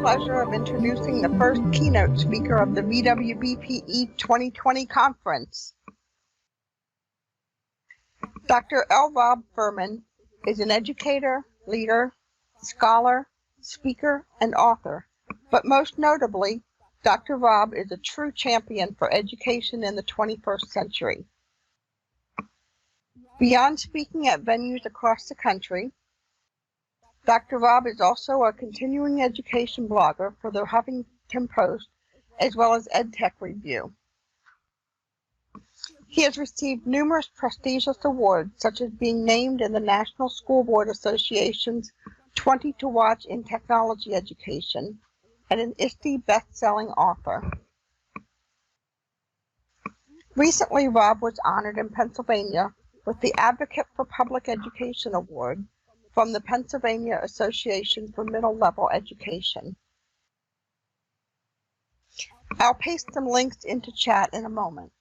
pleasure of introducing the first keynote speaker of the VWBPE 2020 conference. Dr. L.Robert Furman is an educator, leader, scholar, speaker, and author, but most notably, Dr. Rob is a true champion for education in the 21st century. Beyond speaking at venues across the country, Dr. Rob is also a continuing education blogger for the Huffington Post, as well as EdTech Review. He has received numerous prestigious awards, such as being named in the National School Board Association's 20 to Watch in Technology Education and an ISTE Best Selling Author. Recently, Rob was honored in Pennsylvania with the Advocate for Public Education Award from the Pennsylvania Association for Middle Level Education. I'll paste some links into chat in a moment.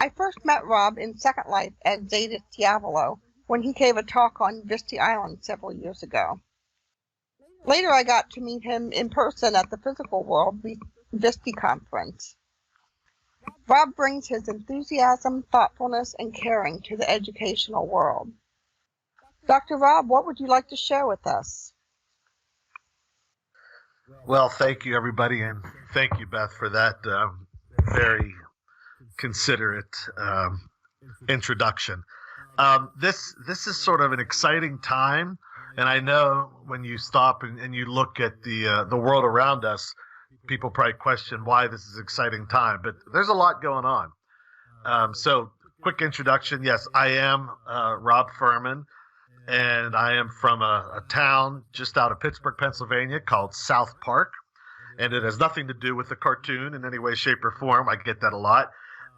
I first met Rob in Second Life at Zadist Diavolo when he gave a talk on Vista Island several years ago. Later I got to meet him in person at the Physical World Vista Conference. Rob brings his enthusiasm, thoughtfulness, and caring to the educational world. Dr. Rob, what would you like to share with us? Well, thank you, everybody, and thank you, Beth, for that very considerate introduction. This is sort of an exciting time, and I know when you stop and you look at the world around us, people probably question why this is an exciting time, but there's a lot going on. So, quick introduction. Yes, I am Rob Furman, and I am from a town just out of Pittsburgh, Pennsylvania called South Park, and it has nothing to do with the cartoon in any way, shape, or form. I get that a lot.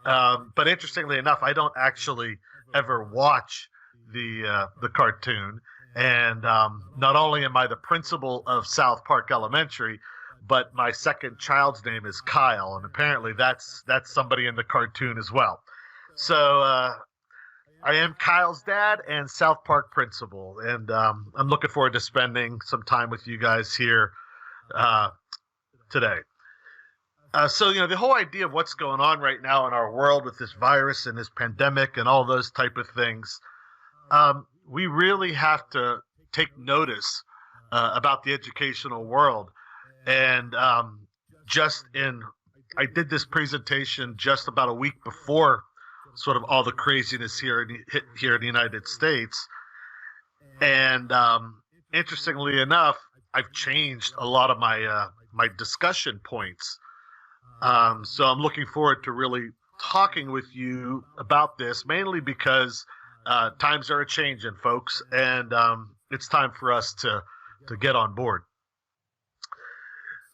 But interestingly enough, I don't actually ever watch the cartoon, and not only am I the principal of South Park Elementary, but my second child's name is Kyle, and apparently that's somebody in the cartoon as well. So I am Kyle's dad and South Park principal, and I'm looking forward to spending some time with you guys here today. So, the whole idea of what's going on right now in our world with this virus and this pandemic and all those type of things, we really have to take notice about the educational world. And I did this presentation just about a week before sort of all the craziness here in the United States. And interestingly enough, I've changed a lot of my discussion points. So I'm looking forward to really talking with you about this, mainly because times are a-changing, folks, and it's time for us to get on board.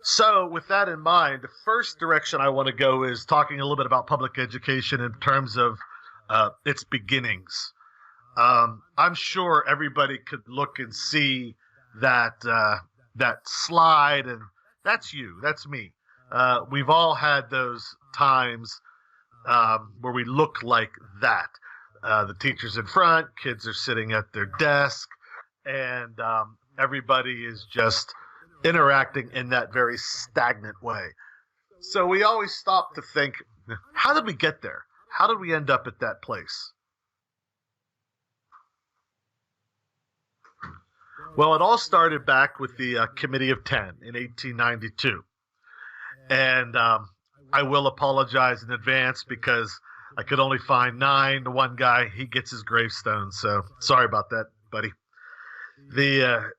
So with that in mind, the first direction I want to go is talking a little bit about public education in terms of its beginnings. I'm sure everybody could look and see that slide, and that's you, that's me. We've all had those times where we look like that. The teacher's in front, kids are sitting at their desk, and everybody is just interacting in that very stagnant way. So we always stop to think, how did we get there? How did we end up at that place? Well, it all started back with the Committee of 10 in 1892. And I will apologize in advance because I could only find 9. The one guy, he gets his gravestone. So sorry about that, buddy. The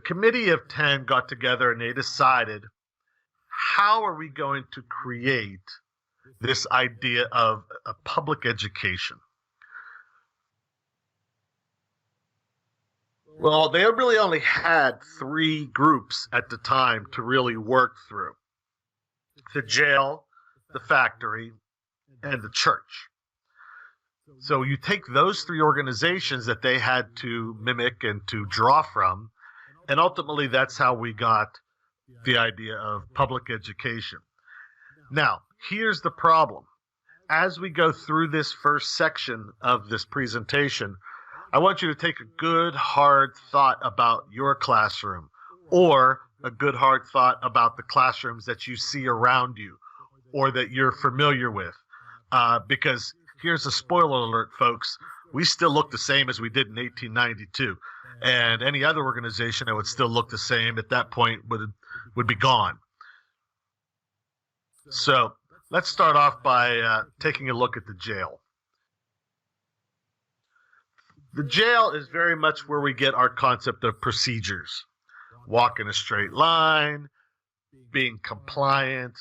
Committee of 10 got together and they decided, how are we going to create this idea of a public education? Well, they really only had 3 groups at the time to really work through: the jail, the factory, and the church. So you take those 3 organizations that they had to mimic and to draw from, and ultimately that's how we got the idea of public education. Now, here's the problem. As we go through this first section of this presentation, I want you to take a good, hard thought about your classroom. or a good hard thought about the classrooms that you see around you or that you're familiar with. Because here's a spoiler alert, folks. We still look the same as we did in 1892. And any other organization that would still look the same at that point would be gone. So let's start off by taking a look at the jail. The jail is very much where we get our concept of procedures. Walk in a straight line, being compliant,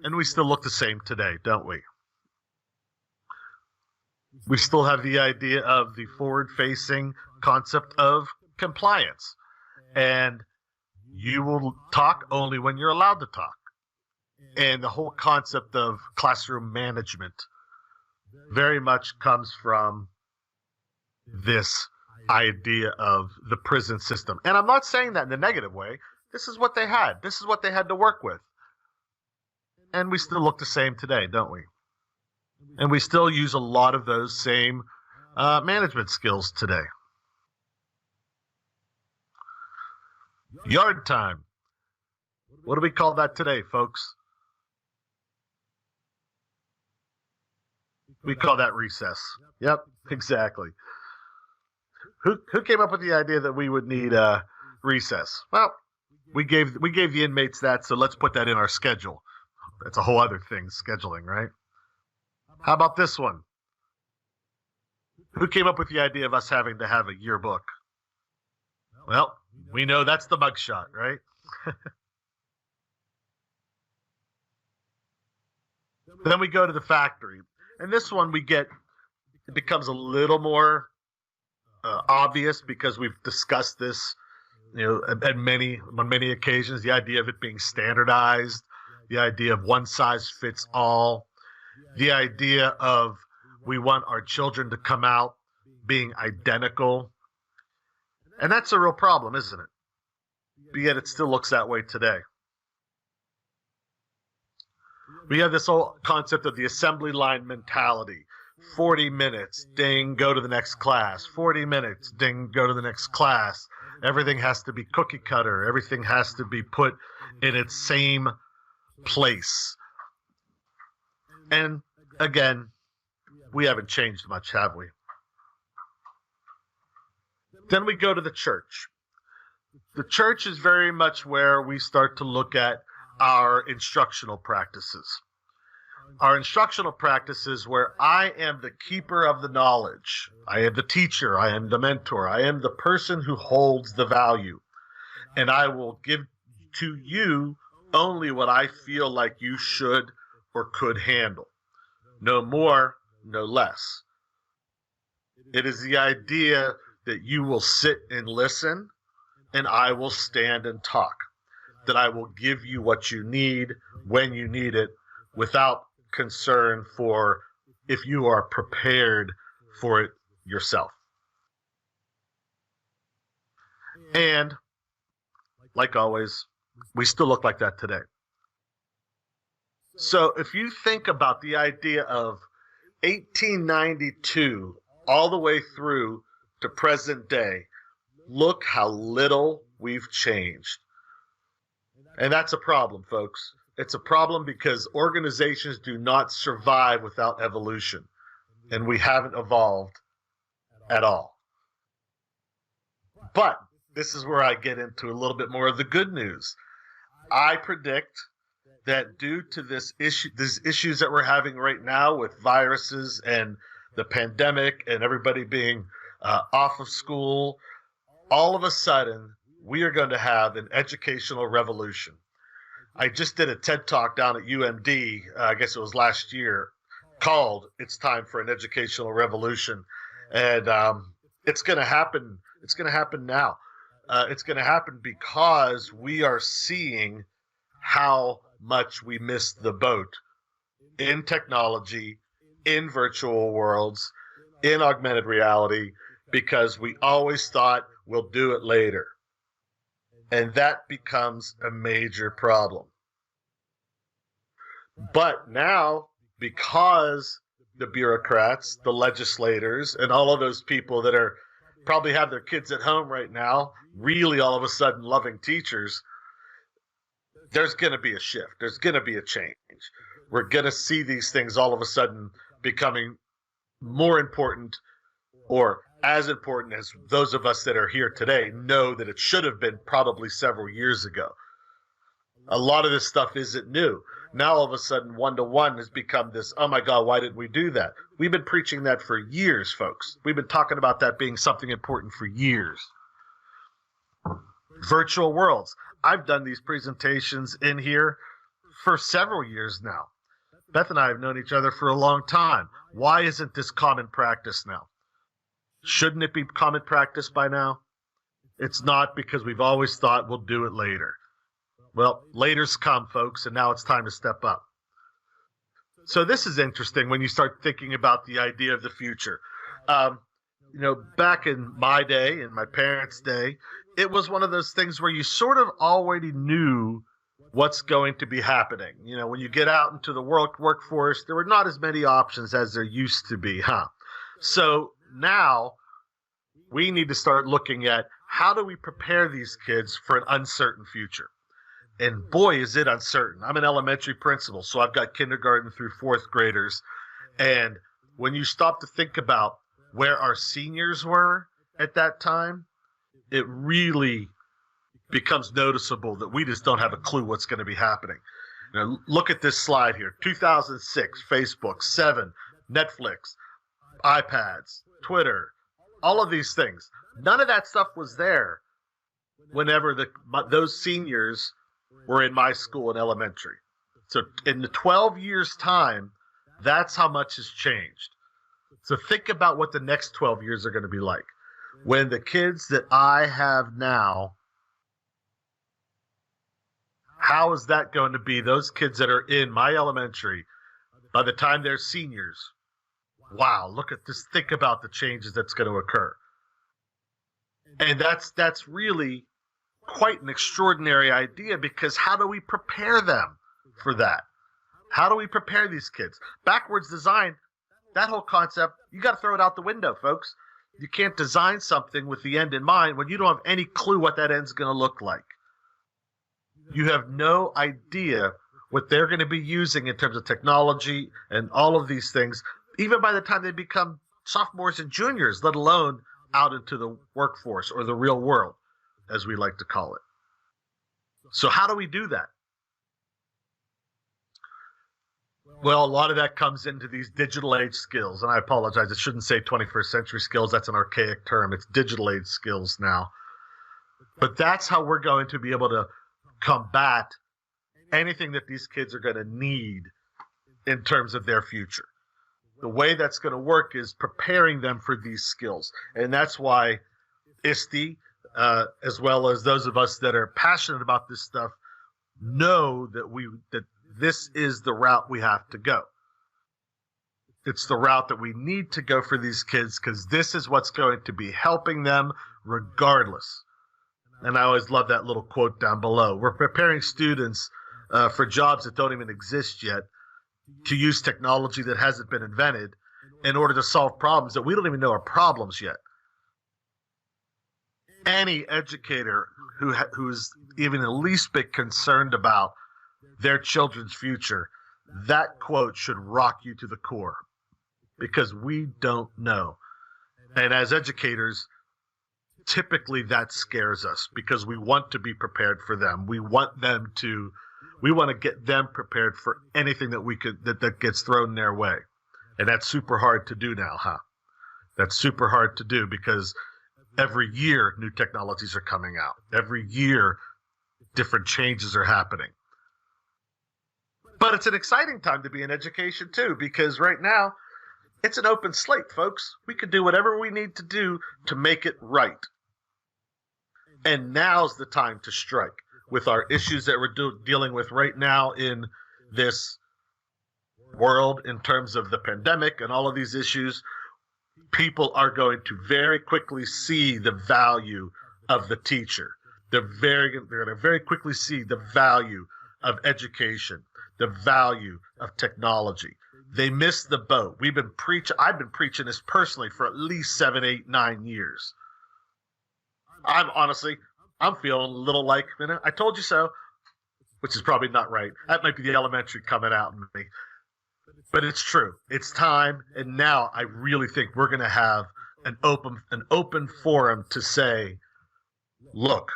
and we still look the same today, don't we? We still have the idea of the forward-facing concept of compliance, and you will talk only when you're allowed to talk. And the whole concept of classroom management very much comes from this idea of the prison system. And I'm not saying that in a negative way. This is what they had. This is what they had to work with. And we still look the same today, don't we? And we still use a lot of those same management skills today. Yard time. What do we call that today, folks? We call that recess. Yep, exactly. Who came up with the idea that we would need recess? Well, we gave the inmates that, so let's put that in our schedule. That's a whole other thing, scheduling, right? How about this one? Who came up with the idea of us having to have a yearbook? Well, we know that's the mugshot, right? Then we go to the factory. And this one it becomes a little more obvious because we've discussed this, on many occasions, the idea of it being standardized, the idea of one size fits all, the idea of we want our children to come out being identical. And that's a real problem, isn't it? But yet it still looks that way today. We have this whole concept of the assembly line mentality. 40 minutes, ding, go to the next class. 40 minutes, ding, go to the next class. Everything has to be cookie cutter. Everything has to be put in its same place. And again, we haven't changed much, have we? Then we go to the church. The church is very much where we start to look at our instructional practices. Our instructional practices where I am the keeper of the knowledge. I am the teacher. I am the mentor. I am the person who holds the value. And I will give to you only what I feel like you should or could handle. No more, no less. It is the idea that you will sit and listen, and I will stand and talk. That I will give you what you need when you need it without concern for if you are prepared for it yourself. And, like always, we still look like that today. So if you think about the idea of 1892 all the way through to present day, look how little we've changed. And that's a problem, folks. It's a problem because organizations do not survive without evolution. And we haven't evolved at all. But this is where I get into a little bit more of the good news. I predict that due to these issues that we're having right now with viruses and the pandemic and everybody being off of school, all of a sudden, we are going to have an educational revolution. I just did a TED Talk down at UMD, I guess it was last year, called It's Time for an Educational Revolution. And it's going to happen. It's going to happen now. It's going to happen because we are seeing how much we missed the boat in technology, in virtual worlds, in augmented reality, because we always thought we'll do it later. And that becomes a major problem. But now, because the bureaucrats, the legislators, and all of those people that are probably have their kids at home right now, really all of a sudden loving teachers, there's going to be a shift. There's going to be a change. We're going to see these things all of a sudden becoming more important, or as important as those of us that are here today know that it should have been probably several years ago. A lot of this stuff isn't new. Now all of a sudden one-to-one has become this, oh my God, why didn't we do that? We've been preaching that for years, folks. We've been talking about that being something important for years. Virtual worlds. I've done these presentations in here for several years now. Beth and I have known each other for a long time. Why isn't this common practice now? Shouldn't it be common practice by now? It's not, because we've always thought we'll do it later. Well, later's come, folks, and now it's time to step up. So this is interesting when you start thinking about the idea of the future. Back in my day, in my parents' day, it was one of those things where you sort of already knew what's going to be happening. When you get out into the workforce, there were not as many options as there used to be, huh? So now we need to start looking at, how do we prepare these kids for an uncertain future? And boy, is it uncertain. I'm an elementary principal, so I've got kindergarten through fourth graders. And when you stop to think about where our seniors were at that time, it really becomes noticeable that we just don't have a clue what's going to be happening. Look at this slide here. 2006, Facebook, 7, Netflix, iPads, Twitter, all of these things. None of that stuff was there whenever those seniors were in my school in elementary. So in the 12 years' time, that's how much has changed. So think about what the next 12 years are going to be like. When the kids that I have now, how is that going to be? Those kids that are in my elementary, by the time they're seniors, wow, look at this. Think about the changes that's going to occur. And that's really quite an extraordinary idea, because how do we prepare them for that? How do we prepare these kids? Backwards design, that whole concept, you got to throw it out the window, folks. You can't design something with the end in mind when you don't have any clue what that end's going to look like. You have no idea what they're going to be using in terms of technology and all of these things, even by the time they become sophomores and juniors, let alone out into the workforce or the real world, as we like to call it. So how do we do that? Well, a lot of that comes into these digital age skills. And I apologize, I shouldn't say 21st century skills. That's an archaic term. It's digital age skills now. But that's how we're going to be able to combat anything that these kids are going to need in terms of their future. The way that's going to work is preparing them for these skills. And that's why ISTE, as well as those of us that are passionate about this stuff, know that this is the route we have to go. It's the route that we need to go for these kids, because this is what's going to be helping them regardless. And I always love that little quote down below. We're preparing students for jobs that don't even exist yet, to use technology that hasn't been invented in order to solve problems that we don't even know are problems yet. Any educator who's even the least bit concerned about their children's future, that quote should rock you to the core, because we don't know. And as educators, typically that scares us, because we want to be prepared for them. We want to get them prepared for anything that gets thrown their way. And that's super hard to do now, huh? That's super hard to do, because every year new technologies are coming out. Every year different changes are happening. But it's an exciting time to be in education too, because right now it's an open slate, folks. We can do whatever we need to do to make it right. And now's the time to strike. With our issues that we're dealing with right now in this world, in terms of the pandemic and all of these issues, people are going to very quickly see the value of the teacher. They're going to very quickly see the value of education, the value of technology. They missed the boat. I've been preaching this personally for at least 7, 8, 9 years. I'm feeling a little like, I told you so, which is probably not right. That might be the elementary coming out in me. But it's true. It's time, and now I really think we're going to have an open forum to say, look,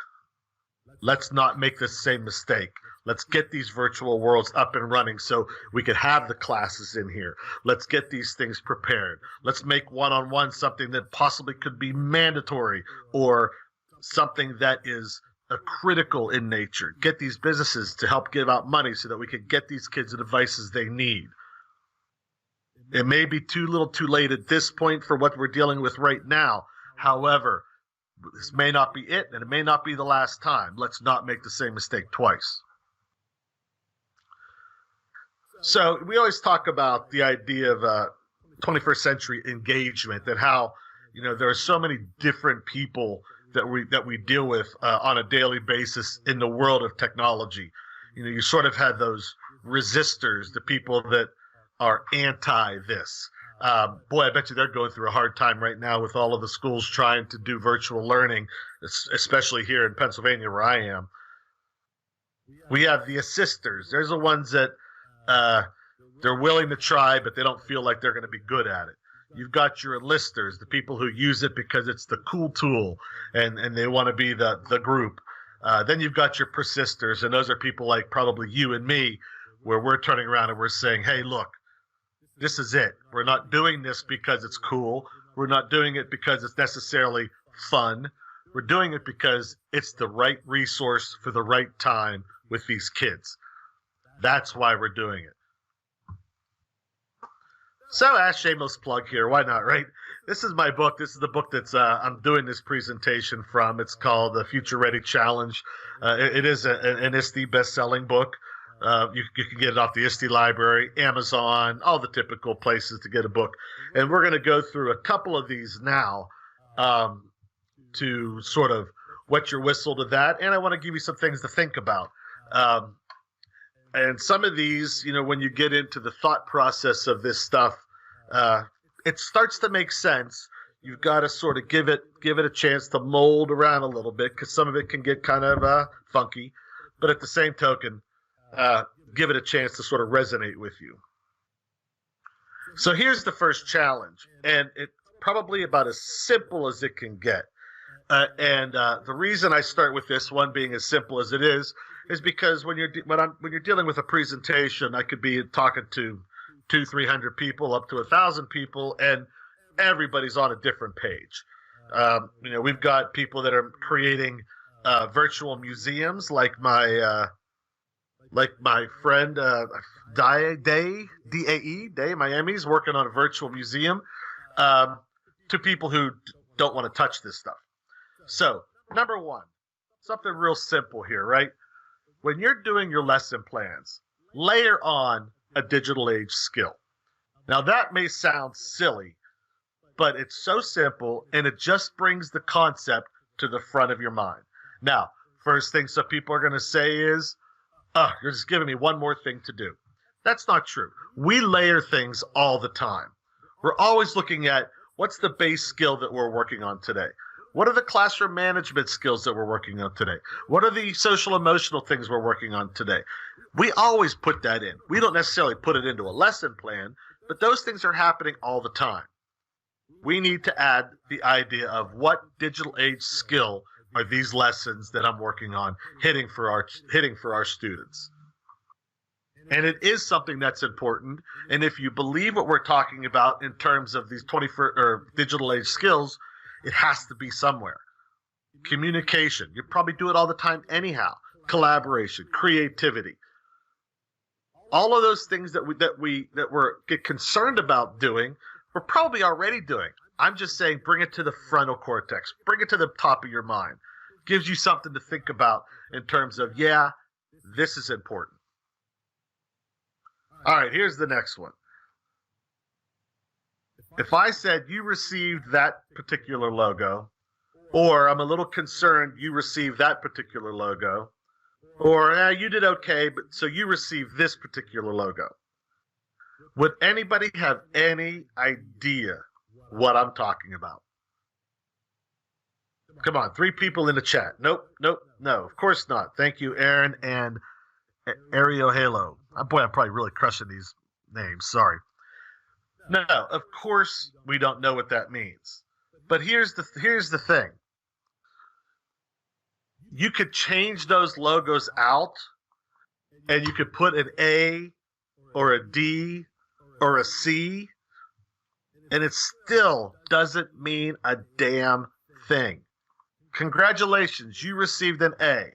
let's not make the same mistake. Let's get these virtual worlds up and running so we can have the classes in here. Let's get these things prepared. Let's make one-on-one something that possibly could be mandatory or something that is critical in nature. Get these businesses to help give out money so that we can get these kids the devices they need. It may be too little too late at this point for what we're dealing with right now. However, this may not be it, and it may not be the last time. Let's not make the same mistake twice. So we always talk about the idea of 21st century engagement and how, there are so many different people that we deal with on a daily basis in the world of technology. You sort of had those resistors, the people that are anti this. Boy, I bet you they're going through a hard time right now with all of the schools trying to do virtual learning, especially here in Pennsylvania where I am. We have the assisters. There's the ones that they're willing to try, but they don't feel like they're going to be good at it. You've got your enlisters, the people who use it because it's the cool tool and they want to be the group. Then you've got your persisters, and those are people like probably you and me, where we're turning around and we're saying, hey, look, this is it. We're not doing this because it's cool. We're not doing it because it's necessarily fun. We're doing it because it's the right resource for the right time with these kids. That's why we're doing it. So, shameless plug here. Why not, right? This is my book. This is the book that's I'm doing this presentation from. It's called The Future Ready Challenge. It is an ISTE Best Selling book. You can get it off the ISTE library, Amazon, all the typical places to get a book. And we're going to go through a couple of these now to sort of wet your whistle to that. And I want to give you some things to think about. And some of these, when you get into the thought process of this stuff, it starts to make sense. You've got to sort of give it a chance to mold around a little bit, because some of it can get kind of funky. But at the same token, give it a chance to sort of resonate with you. So here's the first challenge, and it's probably about as simple as it can get. And the reason I start with this one being as simple as it is because when you're dealing with a presentation, I could be talking to 200-300 people up to 1,000 people, and everybody's on a different page. We've got people that are creating virtual museums, like my friend Day Miami's working on a virtual museum, to people who don't want to touch this stuff. So, number one, something real simple here, right? When you're doing your lesson plans, layer on a digital age skill. Now, that may sound silly, but it's so simple, and it just brings the concept to the front of your mind. Now, first thing some people are going to say is, you're just giving me one more thing to do. That's not true. We layer things all the time. We're always looking at what's the base skill that we're working on today. What are the classroom management skills that we're working on today? What are the social emotional things we're working on today? We always put that in. We don't necessarily put it into a lesson plan, but those things are happening all the time. We need to add the idea of what digital age skill are these lessons that I'm working on hitting for our students. And it is something that's important. And if you believe what we're talking about in terms of these 21st or digital age skills, it has to be somewhere. Communication. You probably do it all the time anyhow. Collaboration, creativity. All of those things that we get concerned about doing, we're probably already doing. I'm just saying, bring it to the frontal cortex. Bring it to the top of your mind. Gives you something to think about in terms of, this is important. All right, here's the next one. If I said you received that particular logo, or I'm a little concerned you received that particular logo, or you did okay, but so you received this particular logo, would anybody have any idea what I'm talking about? Come on, 3 people in the chat. Nope, nope, no, of course not. Thank you, Aaron and Ario Halo. Boy, I'm probably really crushing these names. Sorry. No, of course we don't know what that means. But here's the thing. You could change those logos out, and you could put an A or a D or a C, and it still doesn't mean a damn thing. Congratulations, you received an A.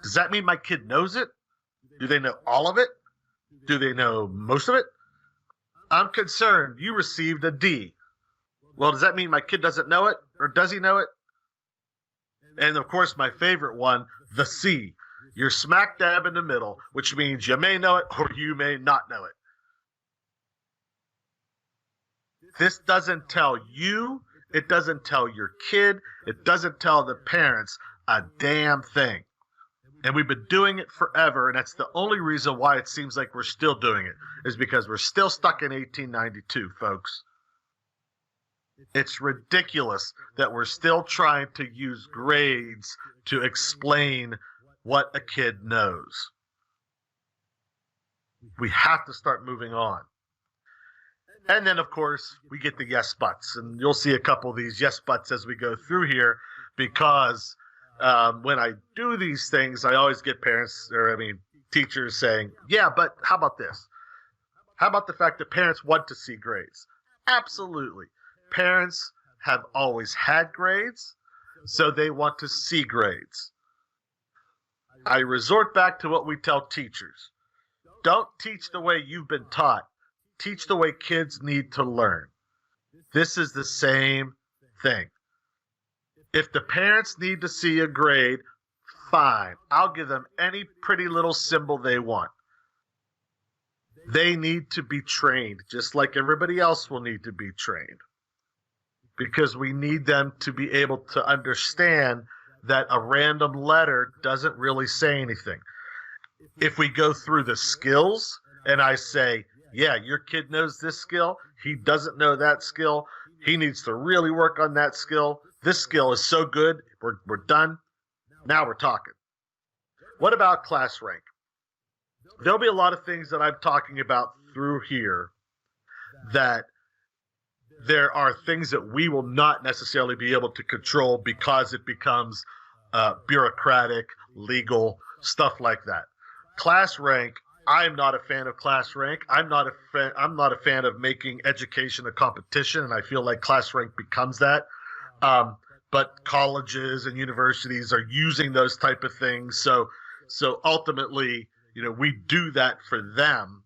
Does that mean my kid knows it? Do they know all of it? Do they know most of it? I'm concerned you received a D. Well, does that mean my kid doesn't know it? Or does he know it? And of course, my favorite one, the C. You're smack dab in the middle, which means you may know it or you may not know it. This doesn't tell you, it doesn't tell your kid, it doesn't tell the parents a damn thing. And we've been doing it forever, and that's the only reason why it seems like we're still doing it, is because we're still stuck in 1892, folks. It's ridiculous that we're still trying to use grades to explain what a kid knows. We have to start moving on. And then, of course, we get the yes buts. And you'll see a couple of these yes buts as we go through here, because when I do these things, I always get teachers saying, yeah, but how about this? How about the fact that parents want to see grades? Absolutely. Parents have always had grades, so they want to see grades. I resort back to what we tell teachers. Don't teach the way you've been taught. Teach the way kids need to learn. This is the same thing. If the parents need to see a grade, fine. I'll give them any pretty little symbol they want. They need to be trained, just like everybody else will need to be trained. Because we need them to be able to understand that a random letter doesn't really say anything. If we go through the skills and I say, yeah, your kid knows this skill, he doesn't know that skill, he needs to really work on that skill, this skill is so good, we're done, now we're talking. What about class rank? There'll be a lot of things that I'm talking about through here that there are things that we will not necessarily be able to control because it becomes bureaucratic, legal, stuff like that. Class rank, I'm not a fan of class rank. I'm not a fan of making education a competition, and I feel like class rank becomes that. But colleges and universities are using those type of things. So ultimately, we do that for them.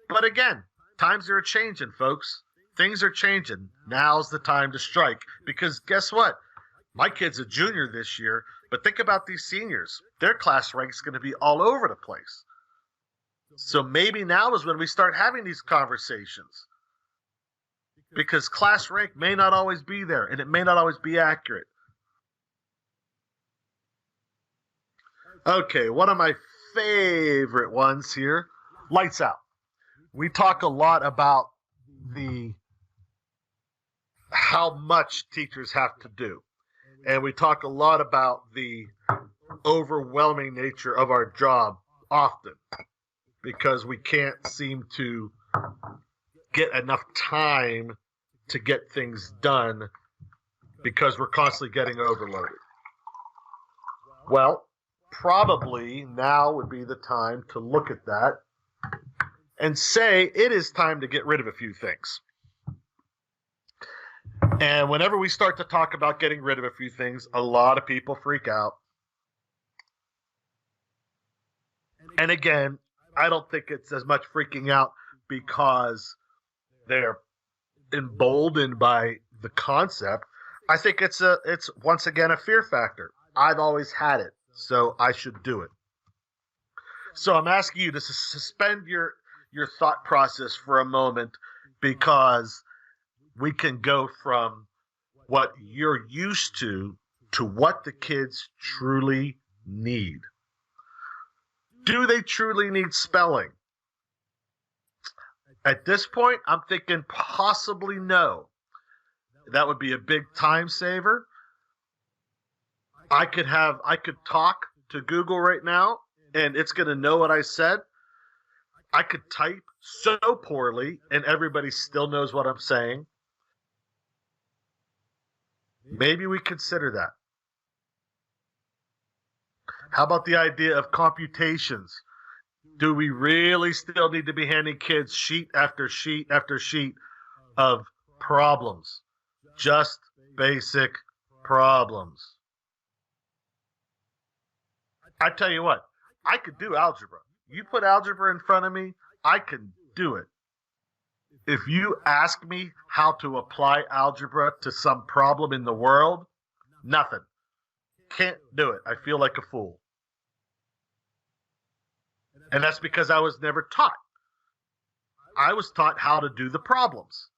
But again, times are changing, folks. Things are changing. Now's the time to strike. Because guess what? My kid's a junior this year, but think about these seniors. Their class rank's going to be all over the place. So maybe now is when we start having these conversations. Because class rank may not always be there, and it may not always be accurate. Okay, one of my favorite ones here, lights out. We talk a lot about how much teachers have to do. And we talk a lot about the overwhelming nature of our job often, because we can't seem to get enough time to get things done because we're constantly getting overloaded. Well, probably now would be the time to look at that and say it is time to get rid of a few things. And whenever we start to talk about getting rid of a few things, a lot of people freak out. And again, I don't think it's as much freaking out because they're emboldened by the concept. I think it's once again a fear factor. I've always had it, so I should do it. So I'm asking you to suspend your thought process for a moment, because we can go from what you're used to what the kids truly need. Do they truly need spelling? At this point, I'm thinking possibly no. That would be a big time saver. I could talk to Google right now and it's going to know what I said. I could type so poorly and everybody still knows what I'm saying. Maybe we consider that. How about the idea of computations? Do we really still need to be handing kids sheet after sheet after sheet of problems? Just basic problems. I tell you what, I could do algebra. You put algebra in front of me, I can do it. If you ask me how to apply algebra to some problem in the world, nothing. Can't do it. I feel like a fool. And that's because I was never taught. I was taught how to do the problems.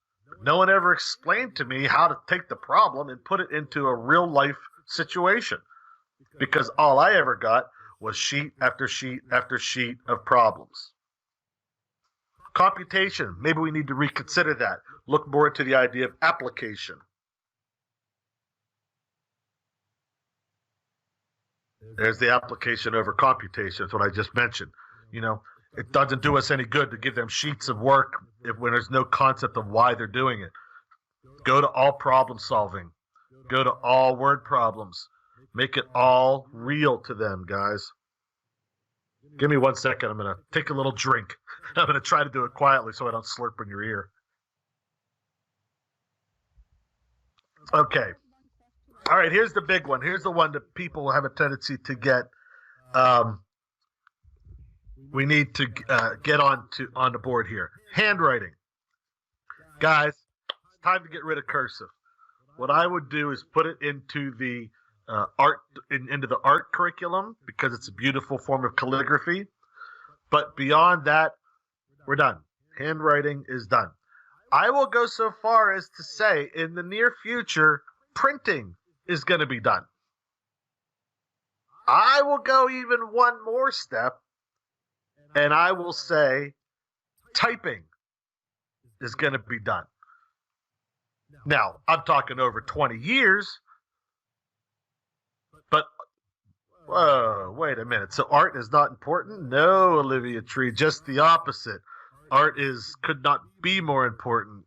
No one ever explained to me how to take the problem and put it into a real life situation. Because all I ever got was sheet after sheet after sheet of problems. Computation, maybe we need to reconsider that. Look more into the idea of application. There's the application over computation. That's what I just mentioned. You know, it doesn't do us any good to give them sheets of work when there's no concept of why they're doing it. Go to all problem solving. Go to all word problems. Make it all real to them, guys. Give me 1 second. I'm going to take a little drink. I'm going to try to do it quietly so I don't slurp in your ear. Okay. All right, here's the big one. Here's the one that people have a tendency to get. We need to get on the board here. Handwriting. Guys, it's time to get rid of cursive. What I would do is put it into the into the art curriculum because it's a beautiful form of calligraphy. But beyond that, we're done. Handwriting is done. I will go so far as to say in the near future, printing is going to be done. I will go even one more step, and I will say typing is going to be done. Now, I'm talking over 20 years, but whoa, wait a minute. So art is not important? No, Olivia Tree, just the opposite. Art could not be more important.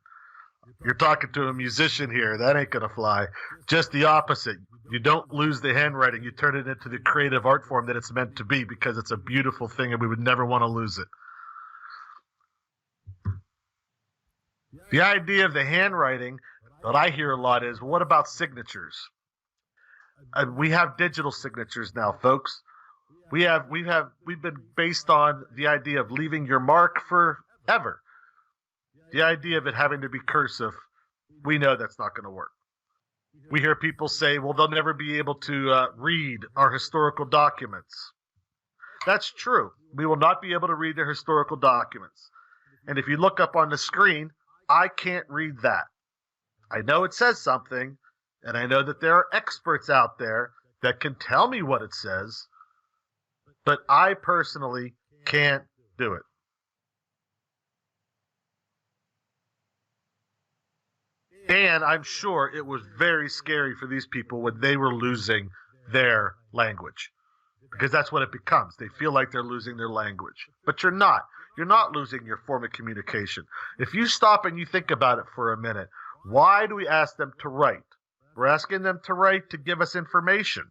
You're talking to a musician here. That ain't going to fly. Just the opposite. You don't lose the handwriting. You turn it into the creative art form that it's meant to be because it's a beautiful thing and we would never want to lose it. The idea of the handwriting that I hear a lot is, what about signatures? We have digital signatures now, folks. We've been based on the idea of leaving your mark forever. The idea of it having to be cursive, we know that's not going to work. We hear people say, well, they'll never be able to read our historical documents. That's true. We will not be able to read their historical documents. And if you look up on the screen, I can't read that. I know it says something, and I know that there are experts out there that can tell me what it says, but I personally can't do it. And I'm sure it was very scary for these people when they were losing their language, because that's what it becomes. They feel like they're losing their language, but you're not. You're not losing your form of communication. If you stop and you think about it for a minute, why do we ask them to write? We're asking them to write to give us information.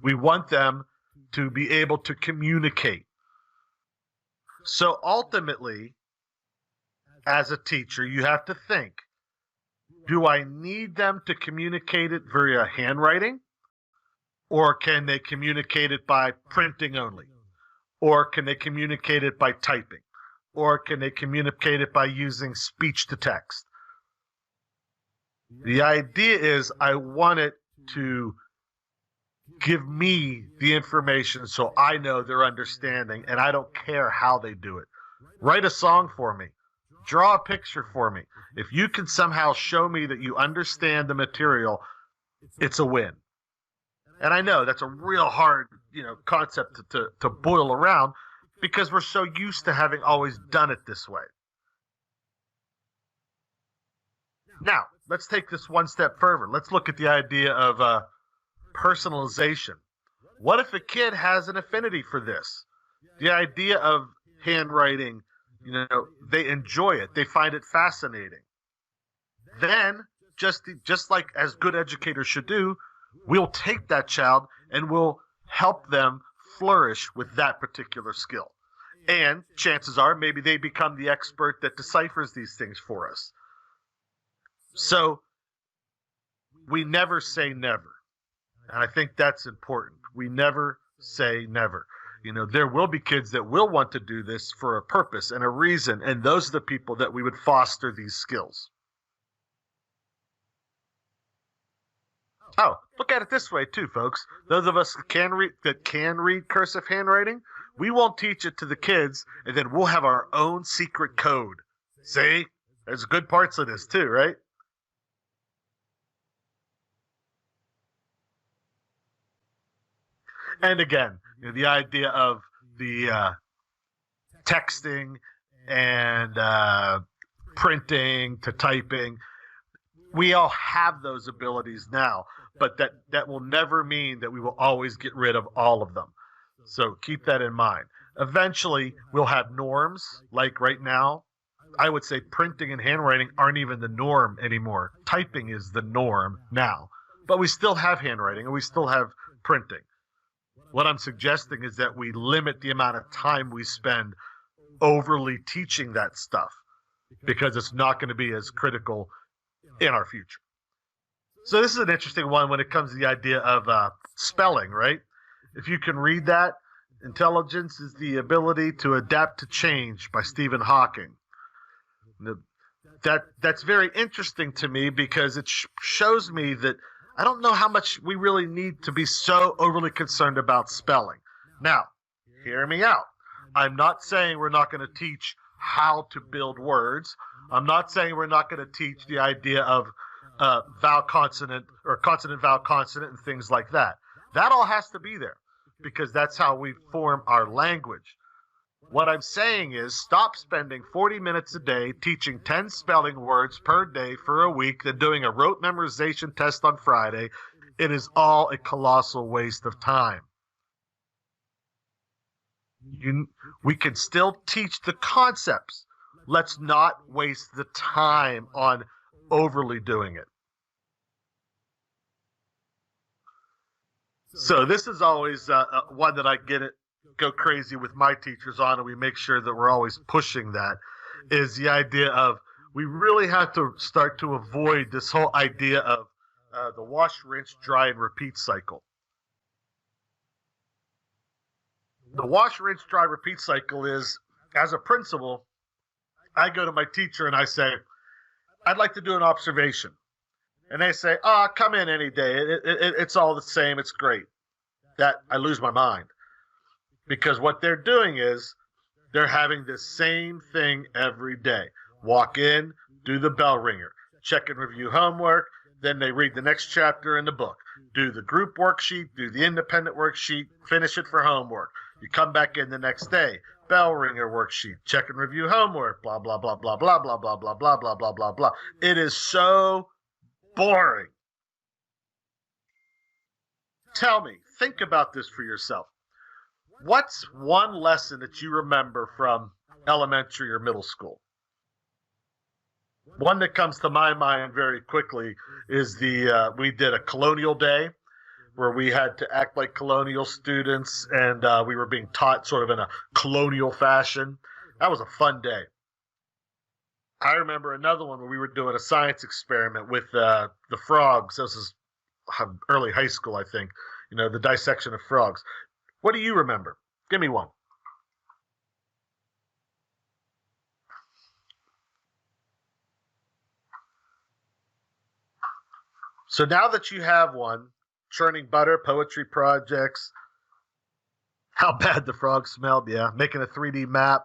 We want them to be able to communicate. So ultimately, as a teacher, you have to think, do I need them to communicate it via handwriting? Or can they communicate it by printing only? Or can they communicate it by typing? Or can they communicate it by using speech to text? The idea is I want it to give me the information so I know their understanding, and I don't care how they do it. Write a song for me. Draw a picture for me. If you can somehow show me that you understand the material, it's a win. And I know that's a real hard, concept to boil around because we're so used to having always done it this way. Now, let's take this one step further. Let's look at the idea of Personalization. What if a kid has an affinity for this? The idea of handwriting, they enjoy it. They find it fascinating. Then, just like as good educators should do, we'll take that child and we'll help them flourish with that particular skill. And chances are maybe they become the expert that deciphers these things for us. So we never say never. And I think that's important. We never say never. There will be kids that will want to do this for a purpose and a reason. And those are the people that we would foster these skills. Oh, look at it this way too, folks. Those of us that can read cursive handwriting, we won't teach it to the kids, and then we'll have our own secret code. See? There's good parts of this too, right? And again, the idea of the texting and printing to typing, we all have those abilities now, but that will never mean that we will always get rid of all of them. So keep that in mind. Eventually, we'll have norms, like right now. I would say printing and handwriting aren't even the norm anymore. Typing is the norm now. But we still have handwriting and we still have printing. What I'm suggesting is that we limit the amount of time we spend overly teaching that stuff because it's not going to be as critical in our future. So this is an interesting one when it comes to the idea of spelling, right? If you can read that, Intelligence is the Ability to Adapt to Change by Stephen Hawking. That's very interesting to me because it shows me that I don't know how much we really need to be so overly concerned about spelling. Now, hear me out. I'm not saying we're not going to teach how to build words. I'm not saying we're not going to teach the idea of vowel consonant or consonant vowel consonant and things like that. That all has to be there because that's how we form our language. What I'm saying is stop spending 40 minutes a day teaching 10 spelling words per day for a week, then doing a rote memorization test on Friday. It is all a colossal waste of time. We can still teach the concepts. Let's not waste the time on overly doing it. So this is always one that I go crazy with my teachers on, and we make sure that we're always pushing that, is the idea of we really have to start to avoid this whole idea of the wash, rinse, dry, and repeat cycle. The wash, rinse, dry, repeat cycle is, as a principal, I go to my teacher and I say, I'd like to do an observation. And they say, come in any day. It's all the same. It's great. That I lose my mind. Because what they're doing is they're having the same thing every day. Walk in, do the bell ringer, check and review homework, then they read the next chapter in the book, do the group worksheet, do the independent worksheet, finish it for homework. You come back in the next day, bell ringer worksheet, check and review homework, blah, blah, blah, blah, blah, blah, blah, blah, blah, blah, blah, blah, blah. It is so boring. Tell me, think about this for yourself. What's one lesson that you remember from elementary or middle school? One that comes to my mind very quickly is we did a colonial day where we had to act like colonial students and we were being taught sort of in a colonial fashion. That was a fun day. I remember another one where we were doing a science experiment with the frogs. This is early high school, I think, the dissection of frogs. What do you remember? Give me one. So now that you have one, churning butter, poetry projects, how bad the frog smelled, yeah, making a 3D map,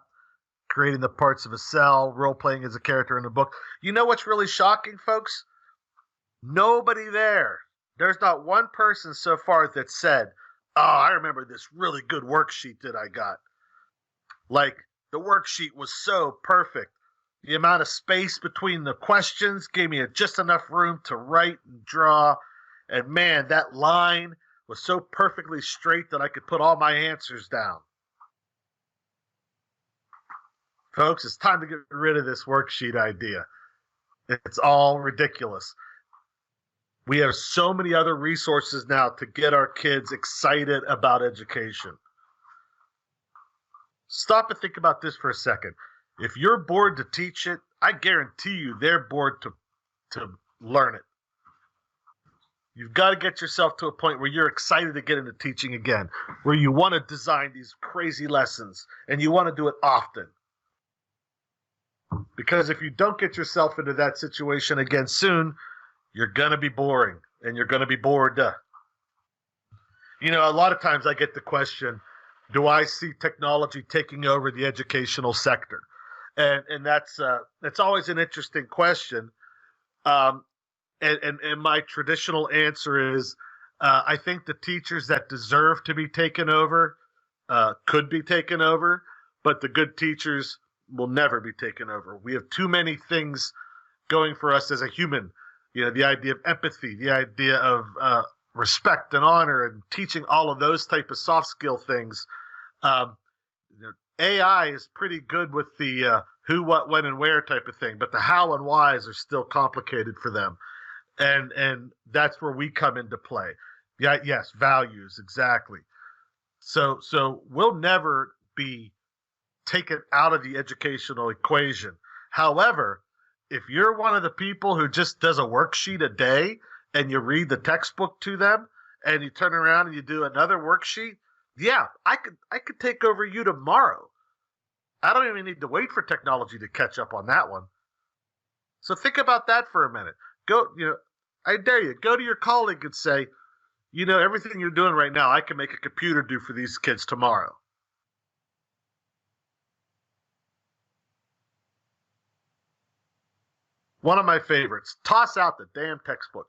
creating the parts of a cell, role-playing as a character in a book. You know what's really shocking, folks? Nobody there. There's not one person so far that said, I remember this really good worksheet that I got. Like, the worksheet was so perfect. The amount of space between the questions gave me just enough room to write and draw. And man, that line was so perfectly straight that I could put all my answers down. Folks, it's time to get rid of this worksheet idea. It's all ridiculous. We have so many other resources now to get our kids excited about education. Stop and think about this for a second. If you're bored to teach it, I guarantee you they're bored to learn it. You've got to get yourself to a point where you're excited to get into teaching again, where you want to design these crazy lessons and you want to do it often. Because if you don't get yourself into that situation again soon, you're going to be boring and you're going to be bored. You know, a lot of times I get the question, do I see technology taking over the educational sector? And that's always an interesting question. And my traditional answer is, I think the teachers that deserve to be taken over could be taken over, but the good teachers will never be taken over. We have too many things going for us as a human. You know, the idea of empathy, the idea of respect and honor, and teaching all of those type of soft skill things. AI is pretty good with the who, what, when, and where type of thing, but the how and whys are still complicated for them. And that's where we come into play. Yeah, yes, values, exactly. So we'll never be taken out of the educational equation. However, if you're one of the people who just does a worksheet a day and you read the textbook to them and you turn around and you do another worksheet, yeah, I could take over you tomorrow. I don't even need to wait for technology to catch up on that one. So think about that for a minute. I dare you, go to your colleague and say, you know, everything you're doing right now, I can make a computer do for these kids tomorrow. One of my favorites, toss out the damn textbook.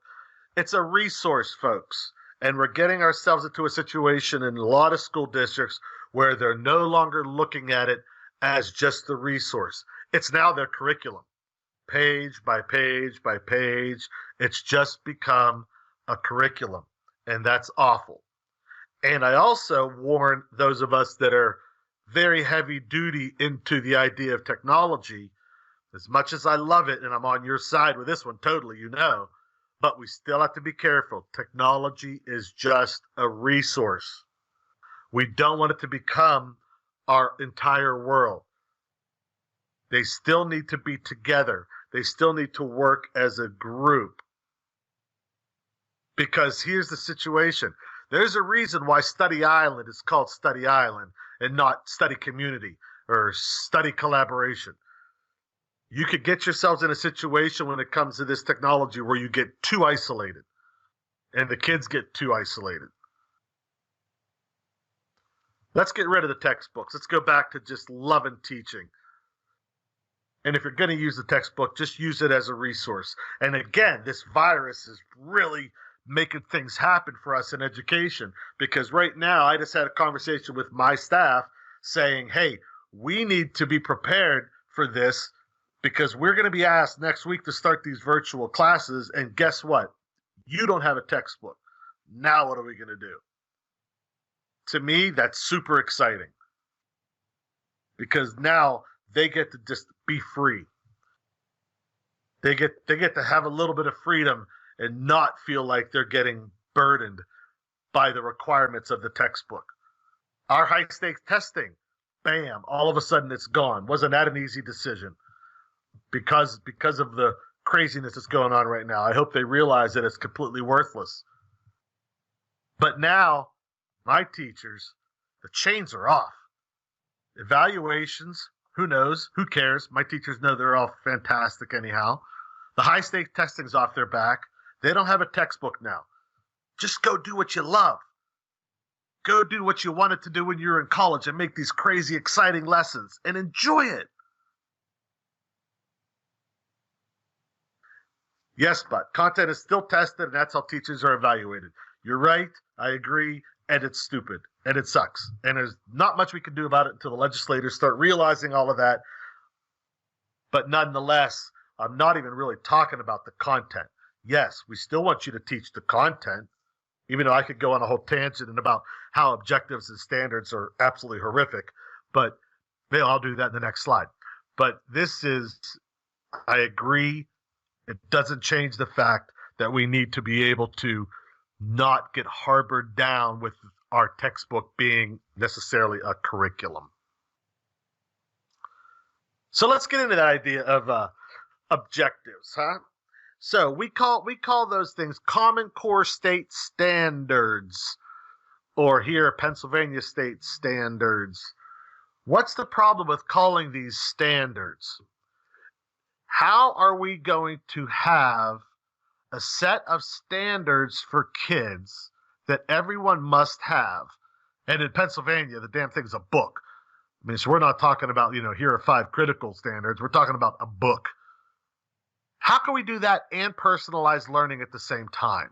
It's a resource, folks. And we're getting ourselves into a situation in a lot of school districts where they're no longer looking at it as just the resource. It's now their curriculum. Page by page by page. It's just become a curriculum. And that's awful. And I also warn those of us that are very heavy duty into the idea of technology. As much as I love it, and I'm on your side with this one totally, you know, but we still have to be careful. Technology is just a resource. We don't want it to become our entire world. They still need to be together. They still need to work as a group. Because here's the situation. There's a reason why Study Island is called Study Island and not Study Community or Study Collaboration. You could get yourselves in a situation when it comes to this technology where you get too isolated and the kids get too isolated. Let's get rid of the textbooks. Let's go back to just loving teaching. And if you're going to use the textbook, just use it as a resource. And again, this virus is really making things happen for us in education, because right now I just had a conversation with my staff saying, hey, we need to be prepared for this, because we're going to be asked next week to start these virtual classes. And guess what? You don't have a textbook. Now what are we going to do? To me, that's super exciting, because now they get to just be free. They get to have a little bit of freedom and not feel like they're getting burdened by the requirements of the textbook. Our high stakes testing, bam, all of a sudden it's gone. Wasn't that an easy decision? Because of the craziness that's going on right now. I hope they realize that it's completely worthless. But now, my teachers, the chains are off. Evaluations, who knows? Who cares? My teachers know they're all fantastic anyhow. The high stakes testing's off their back. They don't have a textbook now. Just go do what you love. Go do what you wanted to do when you were in college and make these crazy, exciting lessons and enjoy it. Yes, but content is still tested, and that's how teachers are evaluated. You're right. I agree. And it's stupid. And it sucks. And there's not much we can do about it until the legislators start realizing all of that. But nonetheless, I'm not even really talking about the content. Yes, we still want you to teach the content, even though I could go on a whole tangent and about how objectives and standards are absolutely horrific. But I'll do that in the next slide. But this is, I agree, it doesn't change the fact that we need to be able to not get harbored down with our textbook being necessarily a curriculum. So let's get into that idea of objectives, huh? So we call those things Common Core State Standards, or here Pennsylvania State Standards. What's the problem with calling these standards? How are we going to have a set of standards for kids that everyone must have? And in Pennsylvania, the damn thing's a book. I mean, so we're not talking about, here are 5 critical standards. We're talking about a book. How can we do that and personalize learning at the same time?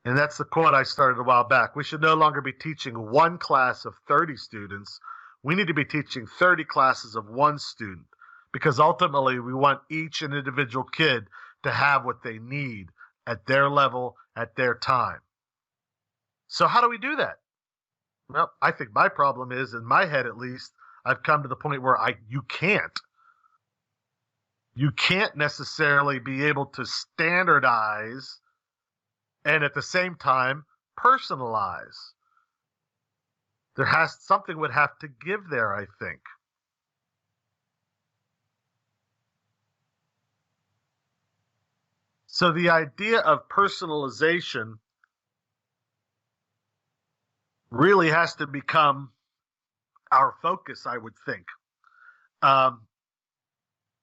And that's the quote I started a while back. We should no longer be teaching one class of 30 students. We need to be teaching 30 classes of one student, because ultimately we want each and individual kid to have what they need at their level, at their time. So how do we do that? Well, I think my problem is, in my head at least, I've come to the point where you can't. You can't necessarily be able to standardize and at the same time personalize. Something would have to give there, I think. So the idea of personalization really has to become our focus, I would think.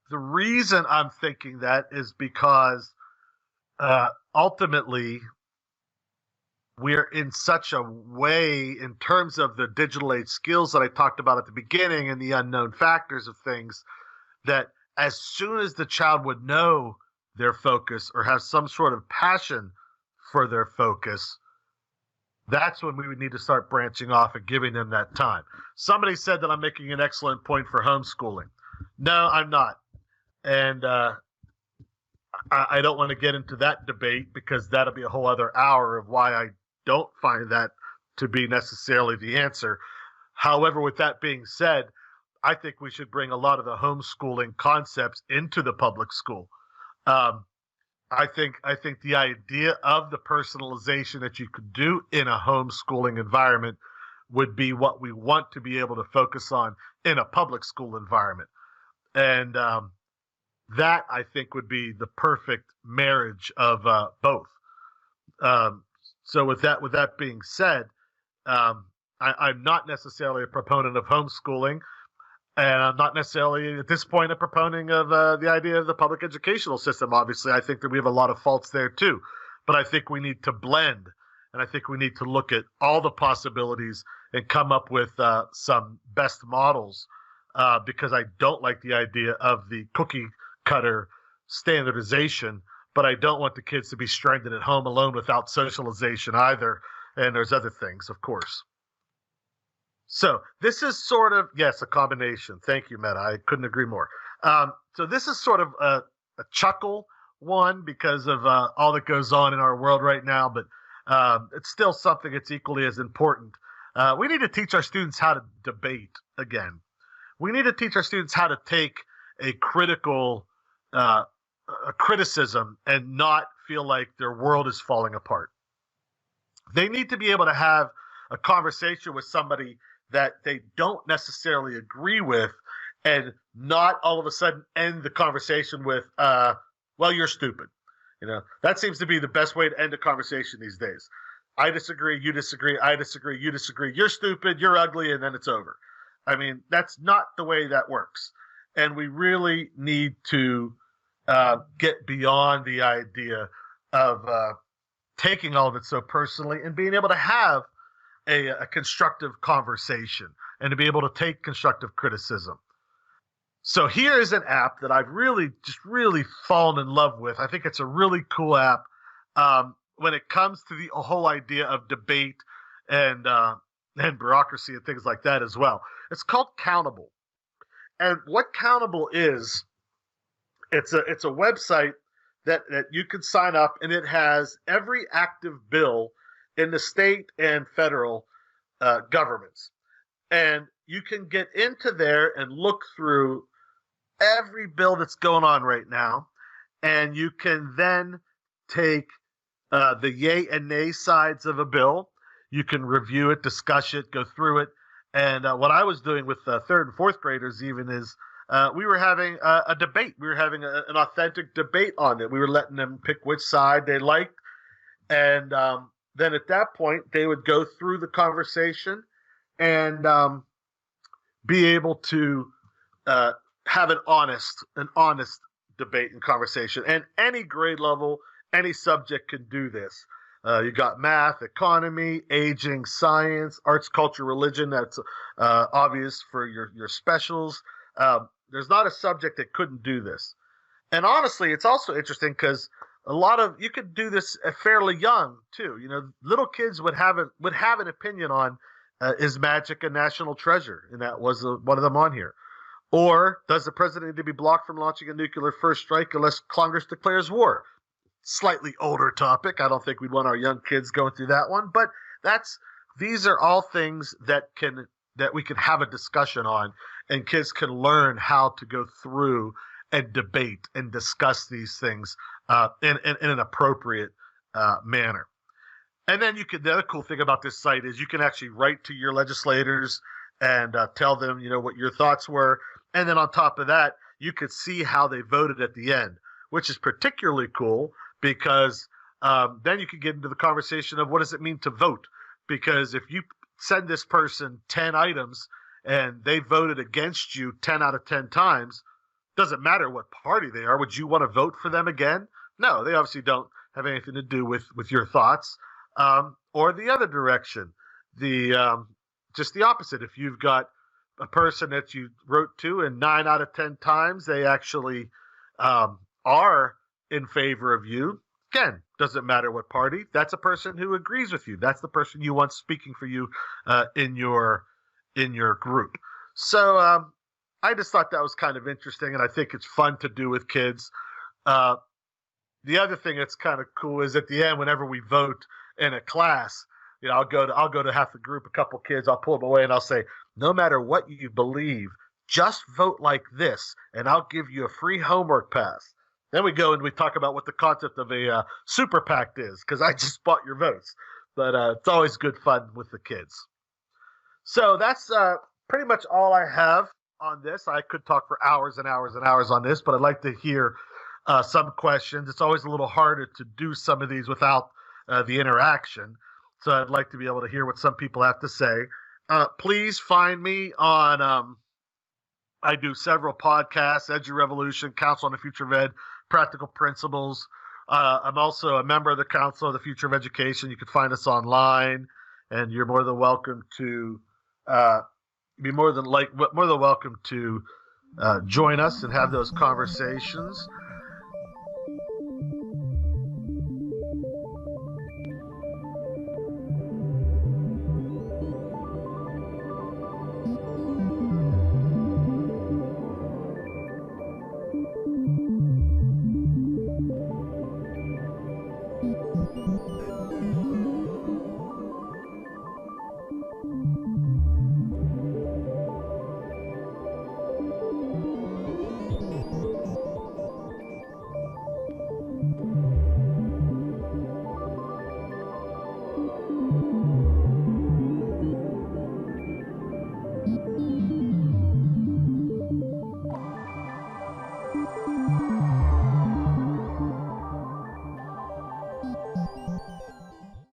The reason I'm thinking that is because ultimately we're in such a way in terms of the digital age skills that I talked about at the beginning and the unknown factors of things, that as soon as the child would know their focus or have some sort of passion for their focus, that's when we would need to start branching off and giving them that time. Somebody said that I'm making an excellent point for homeschooling. No, I'm not. And I don't want to get into that debate, because that'll be a whole other hour of why I don't find that to be necessarily the answer. However, with that being said, I think we should bring a lot of the homeschooling concepts into the public school. I think the idea of the personalization that you could do in a homeschooling environment would be what we want to be able to focus on in a public school environment. And that, I think, would be the perfect marriage of both. So with that being said, I'm not necessarily a proponent of homeschooling, and I'm not necessarily at this point a proponent of the idea of the public educational system. Obviously, I think that we have a lot of faults there too, but I think we need to blend, and I think we need to look at all the possibilities and come up with some best models, because I don't like the idea of the cookie cutter standardization, but I don't want the kids to be stranded at home alone without socialization either. And there's other things, of course. So this is sort of, yes, a combination. Thank you, Meta. I couldn't agree more. So this is sort of a chuckle one because of all that goes on in our world right now, but it's still something that's equally as important. We need to teach our students how to debate again. We need to teach our students how to take a critical a criticism and not feel like their world is falling apart. They need to be able to have a conversation with somebody that they don't necessarily agree with, and not all of a sudden end the conversation with, well, you're stupid. That seems to be the best way to end a conversation these days. I disagree, you disagree, I disagree, you disagree, you're stupid, you're ugly, and then it's over. I mean, that's not the way that works. And we really need to get beyond the idea of taking all of it so personally and being able to have a constructive conversation and to be able to take constructive criticism. So here is an app that I've really fallen in love with. I think it's a really cool app when it comes to the whole idea of debate and bureaucracy and things like that as well. It's called Countable. And what Countable is, it's a website that you can sign up, and it has every active bill in the state and federal governments. And you can get into there and look through every bill that's going on right now. And you can then take the yay and nay sides of a bill. You can review it, discuss it, go through it. And what I was doing with third and fourth graders even is we were having a debate. We were having an authentic debate on it. We were letting them pick which side they liked. And then at that point, they would go through the conversation and be able to have an honest debate and conversation. And any grade level, any subject can do this. You got math, economy, aging, science, arts, culture, religion. That's obvious for your specials. There's not a subject that couldn't do this. And honestly, it's also interesting because you could do this fairly young too. You know, little kids would have an opinion on is magic a national treasure, and that was one of them on here. Or does the president need to be blocked from launching a nuclear first strike unless Congress declares war? Slightly older topic. I don't think we'd want our young kids going through that one, but these are all things that we can have a discussion on, and kids can learn how to go through and debate and discuss these things in an appropriate manner. And then the other cool thing about this site is you can actually write to your legislators and tell them, what your thoughts were. And then on top of that, you could see how they voted at the end, which is particularly cool because then you could get into the conversation of what does it mean to vote? Because if you send this person 10 items and they voted against you 10 out of 10 times, doesn't matter what party they are. Would you want to vote for them again? No, they obviously don't have anything to do with your thoughts. Or the other direction, just the opposite. If you've got a person that you wrote to and 9 out of 10 times they actually are in favor of you, again, doesn't matter what party. That's a person who agrees with you. That's the person you want speaking for you in your group. So I just thought that was kind of interesting, and I think it's fun to do with kids. The other thing that's kind of cool is at the end, whenever we vote in a class, I'll go to half the group, a couple kids, I'll pull them away and I'll say, no matter what you believe, just vote like this, and I'll give you a free homework pass. Then we go and we talk about what the concept of a super PAC is, because I just bought your votes. But it's always good fun with the kids. So that's pretty much all I have on this. I could talk for hours and hours and hours on this, but I'd like to hear some questions. It's always a little harder to do some of these without the interaction. So I'd like to be able to hear what some people have to say. Please find me on, I do several podcasts, Edu Revolution, Council on the Future of Ed, Practical Principles. I'm also a member of the Council of the Future of Education. You can find us online, and you're more than welcome to join us and have those conversations.